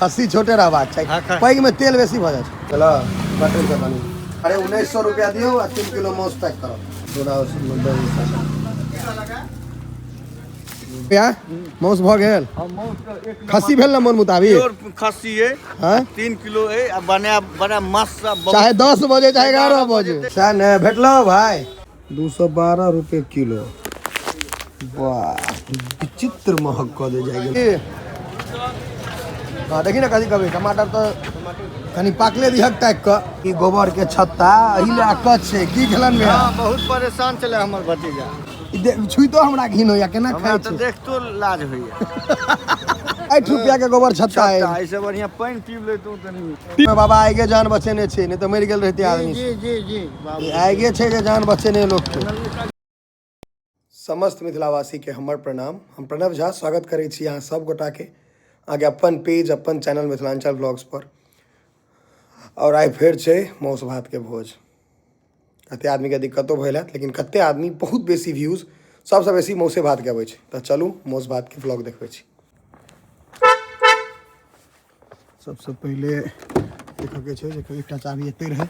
खस्सी छोटे रहबाक चाहिए, पैघ में तेल बेसी भऽ जाइ छै। चलो बटर के बनी। अरे 1900 रुपया दियो आ 3 किलो मांस पैक करो। मांस भऽ गेल, खस्सी भेल ना मन मुताबिक, खस्सी है 3 किलो है, बना बड़ा मस्त, चाहे 10 बजे चाहे 11 बजे सह ने भेटलो भाई। 212 रुपए किलो, वाह विचित्र महक कऽ दे जाएगी। हाँ देखी ना कभी कभी टमाटर तो कनी पाकले दिहक टाइप का गोबर के छत्ता हिले कच छै की खेलन में। हां बहुत परेशान चले हमर भतीजा, छुई तो हमरा घिन होया केना खाइ छै, देख तो लाज होइया। 8 रुपया के गोबर छत्ता है, ऐसे बढ़िया पानी पीब ले तू तनी। बाबा आगे जान बचेने छै, नहीं तो मर गेल रहते आदमी। जी जी जी बाबू आगे छै जे जान बचेने लोग के। समस्त मिथिलावासी के हमर प्रणाम। हम प्रणव झा स्वागत करै छी अहाँ सब गोटा के आगे अपन पेज अपन चैनल मिथिलांचल ब्लॉग्स पर। और आइ फेर छै मांस भात के भोज। कते आदमी के दिक्कतो भेल है, लेकिन कते आदमी बहुत बेसी व्यूज सबसे बेसी मौसे भात के आबै छै। तो चलू मांस भात के ब्लॉग देखबै छी। सबसे पहले देखो के छै जे एकटा चाभी एते रहे,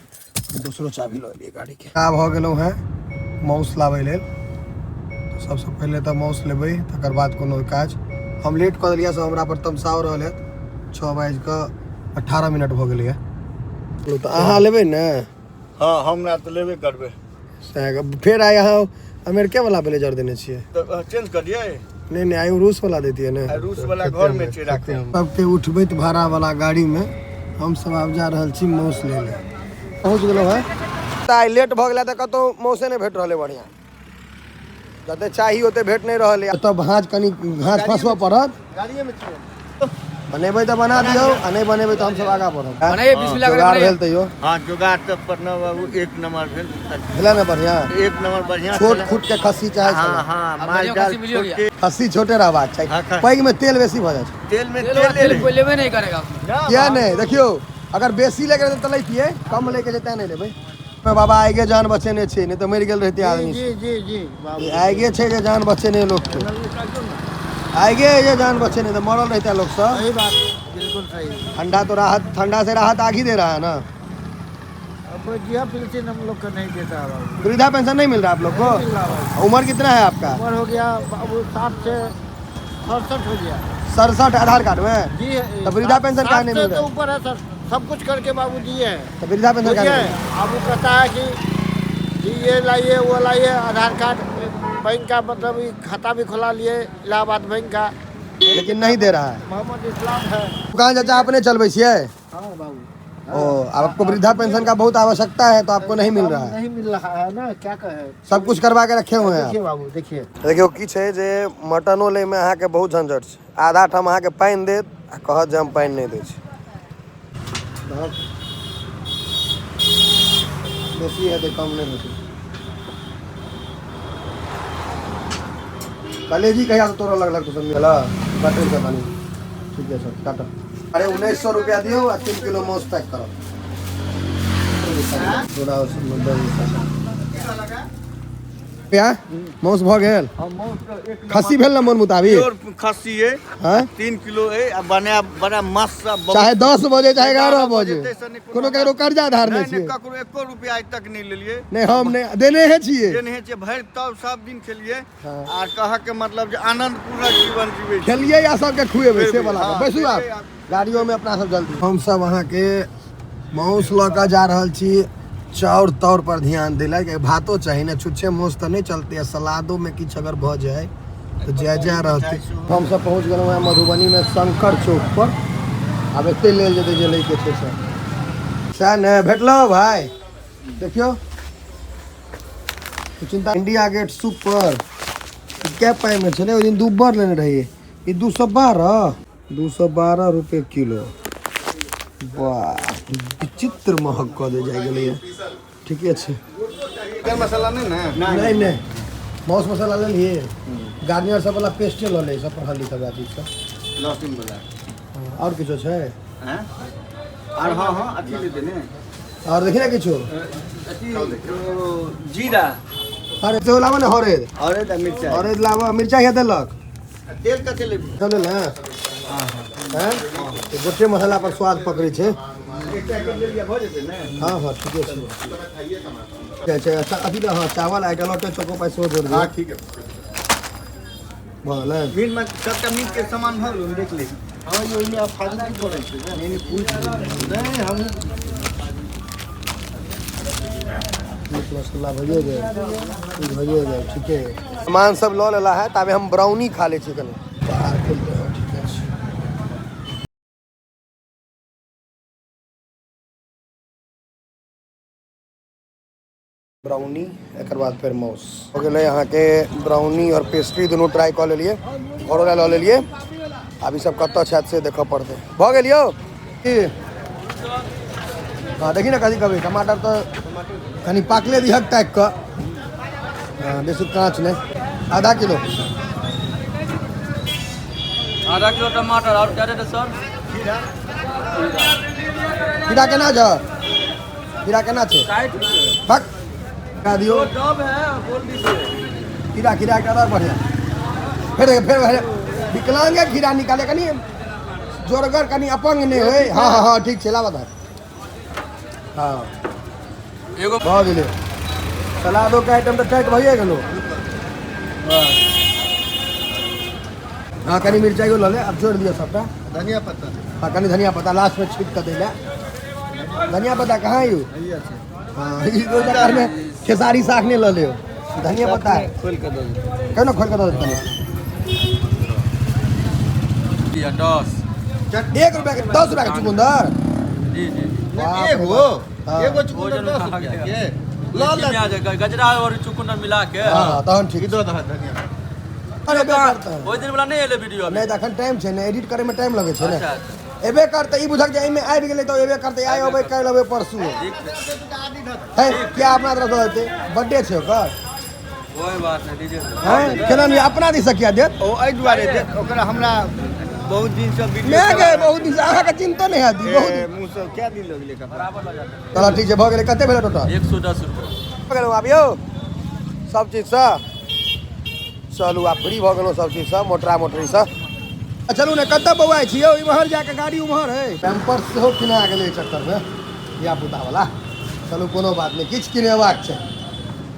दूसरो चाभी ल लिये गाड़ी के। आब हो गेलौ है मांस लाबै लेल। तो सबसे पहले तो मांस लेबै, तकर बाद कोनो काज। हम लेट कर दिलिया, सब हमरा पर तमसाओ रहल है। 6:18 भ गेलै है। तो अहाँ लेबै ने? हां हमरा तो लेबे करबे। फिर आए यहाँ अमेरिका वाला ब्लेजर देने छिए तो चेंज कर दिए? नहीं नहीं, आयु रूस वाला देती है ना। रूस वाला घर में छै राखे। सबके उठबैत भाड़ा वाला गाड़ी में हम सब आब जा रहल छी मांस ले ले। पहुंच गेलौ है। आइ लेट भ गेला त कतो मांसे नहीं भेट रहले बढ़िया, जते चाही ओते भेट नहीं रहले। तब भांज कनी घास फसवा पड़त, गाड़िए में छै। बनेबै तो बना दियो, आ नहीं बनेबै तो हम सब आगा बढ़ब। बनाइए बिस्मिल्लाह जुगाड़ भेल तैयो। हां जुगाड़ त पटना बाबू एक नंबर भेल। भेला ना बढ़िया, एक नंबर बढ़िया। छोट खूट के खस्सी चाहे छै। हां हां माल डाल के खस्सी छोटे रहबाक चाहिए, पैघ में तेल बेसी भऽ जाइ छै। तेल में तेल कोई लेबे नहीं करेगा। क्या नहीं देखियो, अगर बेसी लेके तो लैतिए, कम लेके जेते नहीं लेबै। बाबा आगे जान बचेने छै, नहीं तो मर गेल रहते आदमी। जी जी जी बाबू आगे छै जे जान बचेने लोग के, आगे ये जान बचेने तो मरल रहता लोग सब। सही बात, बिल्कुल सही। ठंडा तो राहत, ठंडा से राहत आग ही दे रहा है ना। अब वृद्धा पेंशन हम लोग को नहीं देता बाबू। वृद्धा पेंशन नहीं मिल रहा आप लोग को? उम्र कितना है आपका? उम्र हो गया बाबू 60 से 67 हो गया। 67 आधार कार्ड में? जी तो वृद्धा पेंशन कहाँ नहीं मिल रहा? तो ऊपर है सर, सब कुछ करके बाबू दिए हैं। तो वृद्धा पेंशन कहाँ नहीं? अब वो कहता है कि ये लाइए वो लाइए, आधार कार्ड बैंक का मतलब खाता भी खुला लिए इलाहाबाद बैंक का, लेकिन नहीं दे रहा है। मोहम्मद इस्लाम है। कहाँ चाचा अपने चलबै छिए? हाँ बाबू। ओ, अब आपको वृद्धा पेंशन का बहुत आवश्यकता है तो आपको नहीं मिल रहा है। नहीं मिल रहा है ना, क्या कहे। सब कुछ करवा के रखे हुए हैं देखिए बाबू, देखिए देखियो की छै जे मटनो ले में अहाँ के बहुत झंझट छै। आधा ठाम अहाँ के पानी देत आ कहत जे हम पानी नहीं दै छी। बेसी है तो कम नहीं होती। कलेजी कहिया से तोरा लगलक तो समझला बटर के बनी। ठीक है सर, काटो। अरे 1900 रुपया दियो आ 3 किलो मांस पैक करो। थोड़ा क्या मांस भ गेल, खस्सी भेल ना मन मुताबिक, खस्सी है हां 3 किलो है, बना बड़ा मस्त, चाहे 10 बजे चाहे 11 बजे। कोनो ककरो कर्जा धार नहीं छिए? ककरो 1 रुपया आज तक नहीं लेलिए। नहीं हम नहीं देने है छिए, देने है भर तब सब दिन खेलिए आ कह के मतलब जे आनंद पूर्ण जीवन जीवे खेलिए या सबके खुएबे से वाला। बैसू आप गाड़ियों में अपना सब जल्दी। हम सब वहाँ के मांस ल के जा रहल छी, चाउर तौर पर ध्यान दिला कि भातो चाहिए ना, छुच्छे मांस तो नहीं चलते है। सलादों में किछ अगर भ जाए तो जय जय रहते। हम सब पहुँच गए हैं मधुबनी में शंकर चौक पर। अब एते लेल जेते जे लेके छै सर ने भेटलो भाई। देखियो चिंता इंडिया गेट सुपर क्या पाई में चले, दिन दुबर लेने रहिए। ये 212 रुपए किलो, वाह विचित्र महक कऽ दे जाए गेलै। ठीके छै। गरम मसाला नहीं ना? नहीं नहीं, मांस मसाला ले लिए, गार्नियर सब वाला पेस्टे ल ले, सब पर हल्दी सब चीज सब लहसुन वाला। और किछो छै? हैं और हां हां अथी ले देने। और देखि ना किछो अथी जीरा। अरे तो लावा ना हरेद, और मिर्चा। हरेद लावा, मिर्चा या देलक, तेल कते ले? चल ले। हां हां हैं तो गोटे मसाला पर स्वाद पकड़े छे। हाँ हाँ ठीक है अच्छा अभी तो हाँ चावल आइटल और चोको पैसे जोड़ दिया। हाँ ठीक है भले मीट में सबका मीट के सामान भर लो देख ले। हाँ ये में आप फाजिल की बोले नहीं पूछ नहीं हम मसाला भजिए गए ठीक है। सामान सब लो लेला है ताबे हम ब्राउनी खा ले चिकन बाहर खेलते हैं ठीक है। ब्राउनी एक बाद फिर मौस हो गए यहाँ के ब्राउनी और पेस्ट्री दोनों ट्राई कर ले लिए घरों ला ले लिए। अभी सब कत छत से देखो पड़ते भ गलियो हाँ देखी ना कभी कभी टमाटर तो कहीं पाकले दिहक टाइप का बेसी कांच ने आधा किलो टमाटर और क्या रेट है सर? खीरा केना छ खीरा केना छे 60 रुपए भक का दियो जब है बोल दीजिए। खीरा खीरा का और बढ़िया फिर विकलांग है खीरा निकाले कनी जोरगर कनी अपंग नहीं होए। हाँ हाँ हाँ ठीक छला बता हाँ एगो भ गेले सलादो के आइटम तो टाइट भइए गेलो हाँ कनी मिर्चाई को ले अब जोड़ दियो सबटा धनिया पत्ता हाँ कनी धनिया पत्ता लास्ट में छीट कर देला धनिया पत्ता कहाँ है यू हाँ ई दो चक्कर में खेसारी साग ने ले लियो धनिया पत्ता है खोल कर दो क्यों ना खोल कर दो तनी 10 1 रुपया के 10 रुपया के चुकंदर जी जी एगो हाँ। एगो चुकंदर 10 रुपया के लाल में आ जाएगा गजरा और चुकंदर मिला के। हाँ तहन ठीक इधर धनिया अरे करता है ओइ दिन वाला नहीं एले वीडियो में। नहीं तखन टाइम छै ने एडिट करे में टाइम लगे छै ने अच्छा एबे करते ई बुझक जे एमे आबि गेलै तो एबे करते आइ अबे काल्हि अबे परसू ठीक है क्या अपना तरफ से होते बर्थडे छै ओकर कोई बात नहीं दीजिए। हैं केना नहीं अपना दिस किया देत ओ एहि दुआरे दे ओकरा हमरा बहुत दिन से वीडियो मैं गए बहुत दिन से अहाँ के चिंता नहीं आती बहुत दिन। मुंह से क्या दिन लग गेलै कपड़ा बराबर लगा चलो ठीक छै भ गेलै कते भेलै टोटल 110 रुपए भ गेलौ आबियो सब चीज से चलू आ फ्री भ गेलौ सब चीज से मोटरा मोटरी से चलू ने कतऽ बौआइ छियौ इम्हर जाके गाड़ी उम्हर है पैम्पर्स सेहो किना गेलै चक्कर में या पुता वाला चलू कोनो बात नहीं किछ किनेबाक छै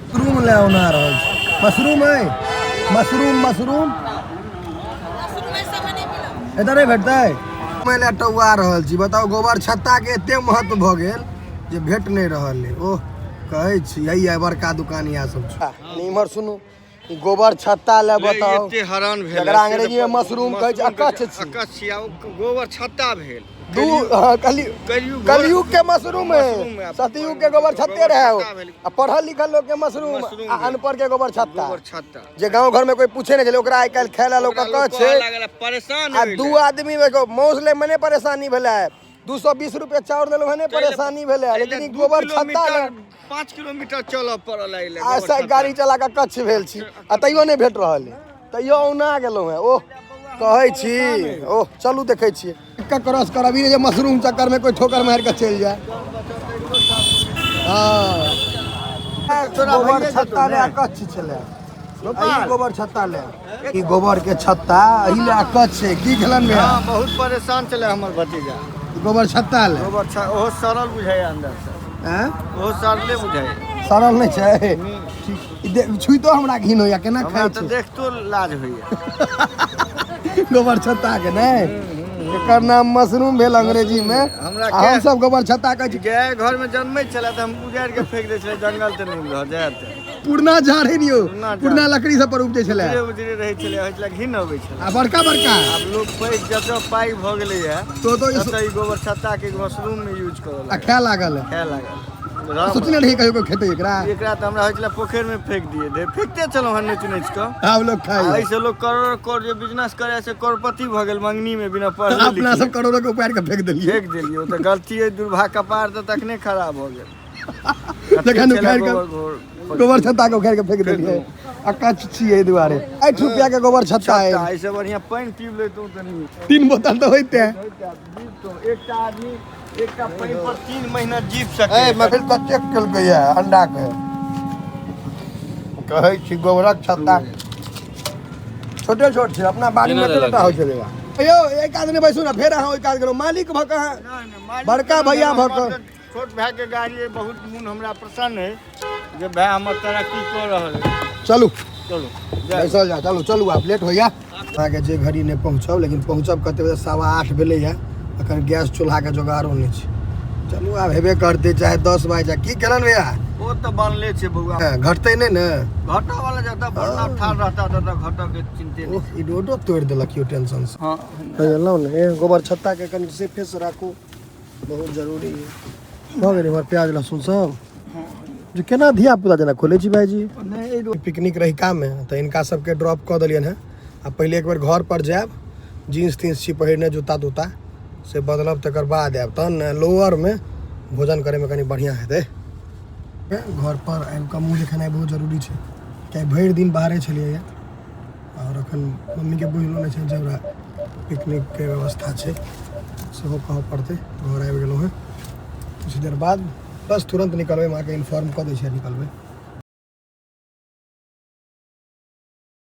मशरूम ले ओना रहल छै मशरूम है मशरूम मशरूम इधर नहीं भेटतै मैं ले टौआ रहल छी बताओ गोबर छत्ता के एते महत्व भ गेल जे भेट नहीं रहल है ओह कहै छी यही है बड़का दुकान या सब छै इम्हर सुनू ई गोबर छत्ता ले बताओ एते हैरान भेल जकरा अंग्रेजी में मशरूम कहै छै अकच्छ छी अकच्छिया गोबर छत्ता भेल दू हाँ, कलयुग के मशरूम है मशरूम है। सतयुग के गोबर छत्ते रहे हो भेल। आ पढ़ल लिखल लोग के मशरूम मशरूम आ अनपढ़ के गोबर छत्ता गोबर छत्ता जे गांव घर में कोई पूछे नहीं चले ओकरा आइ काल्हि खेला लोग कह छै परेशान आ दू आदमी में मौस ले मने परेशानी भेलै 220 रुपए चाउर देलो हने परेशानी भेलै लेकिन ई गोबर छत्ता ले 5 किलोमीटर चलऽ पड़ल है ऐसा गाड़ी चला के कच्छ भेल छी आ तैयो नहीं भेट रहल है तैयो औना गेलौ है ओह कहै छी ओह चलू देखै छियै का क्रॉस कर अभी जे मशरूम चक्कर में कोई ठोकर मार के चल जाए हां गोबर छत्ता ले कच्छ छले ई गोबर छत्ता ले ई गोबर के छत्ता एही ले कच्छ छै की खेलन में हां बहुत परेशान चले हमर भतीजा गोबर छत्ता ले गोबर ओहो सरल बुझाय अंदर से हैं ओहो सरले बुझाय सरल नहीं छै छुई तो हमरा घिन होया केना हमरा खाइ तो छै देख तो लाज होइए गोबर छत्ता के नहीं एकर नाम मशरूम भेल अंग्रेजी में हमरा आ हम सब गोबर छत्ता कहै छी गाय घर में जन्मे छले त हम उजाड़ के फेंक दे छले जंगल त नहीं रह जात पुरना झाड़ है नियो पुरना झाड़। पुरना लकड़ी सब पर उपजे छले उजरे उजरे रहे छले होइ छले घिन अबै छले आ बड़का बड़का अब लोग पैक जब पाई भ गेलै है तो तब त ई गोबर छत्ता के मशरूम में यूज करल आ खाए लागल है खाय लागल सोचने रही कहियो खेते एकरा एकरा त हमरा होइ छले पोखर में फेंक दिए दे फेंकते चलो हन नच नच के हम लोग खाई ऐसे लोग करोड़ करोड़ जो बिजनेस करे से करोड़पति भ गेल मंगनी में बिना पढ़ले अपना सब करोड़ों के उपाड़ के फेंक देलिए फेंक देलिए त गलती है दुर्भाग्य कपार त तखने खराब हो गेल जखन उखाड़ के गोबर छत्ता के उखाड़ के फेंक देलिए आ कच्छ छिए दुआरे 8 रुपया के गोबर छत्ता है ऐसे बढ़िया पानी पीब ले तो नहीं 3 बोतल तो होते हैं एकटा आदमी एकटा पानी पर 3 महीना जीव सके ए मगर तो चेक कल गया है अंडा के कहै छी गोबरक छत्ता छोटे छोट छै अपना बाड़ी में कतेटा हो चलेगा यो एक आदमी बैसू ना फेर अहाँ ओइ काज करू मालिक भऽ कऽ बड़का भैया भऽ कऽ छोट भाई के गाड़ी बहुत मन हमरा प्रसन्न है जे भाई हमर तरक्की कर रहल है। चलू चलो बैसल जा चलू चलू आप लेट होइया अहाँके जे घड़ी नहि पहुँचब लेकिन पहुँचब कते बजे 8:15 भेलैया अखन गैस चूल्हा के जोगाड़ो नहि छै। चलू आब हेबे करतै चाहे 10 बाजि जाए की केलन भैया वो तो बनले छे बउआ घटतै नहि ने घटा वाला ज्यादा बड़ा ठाड़ रहता तो घटा के चिंते नहीं। ओह ई रोडो तोड़ि देलक यो टेंशन से हाँ बुझलहुँ ने गोबर छत्ता के कनि सेफे से राखू बहुत जरूरी है। भऽ गेलै हमर प्याज लहसुन सब जे केना धिया पुता जेना खोलै छी भाईजी नहीं पिकनिक रही काम में तो इनका सबके ड्रॉप कऽ देलियन है आ पहले एक बार घर पर जायब जीन्स तीन्स छी पहिरने जूता तूता से बदलब तकर बाद आयब तहन ने लोअर में भोजन करे में कनि बढ़िया हेतै। घर पर आबि कऽ मुँह देखेनाइ बहुत जरूरी छै किया भरि दिन बाहरे छलियै और अखन मम्मी के बुझलो नहि छै जे हमरा पिकनिक के व्यवस्था छै सेहो कहऽ पड़तै। घर आबि गेलहुँ हैं कुछ देर बाद बस तुरंत निकलबै माँ के इन्फॉर्म कऽ दै छियै निकलबै।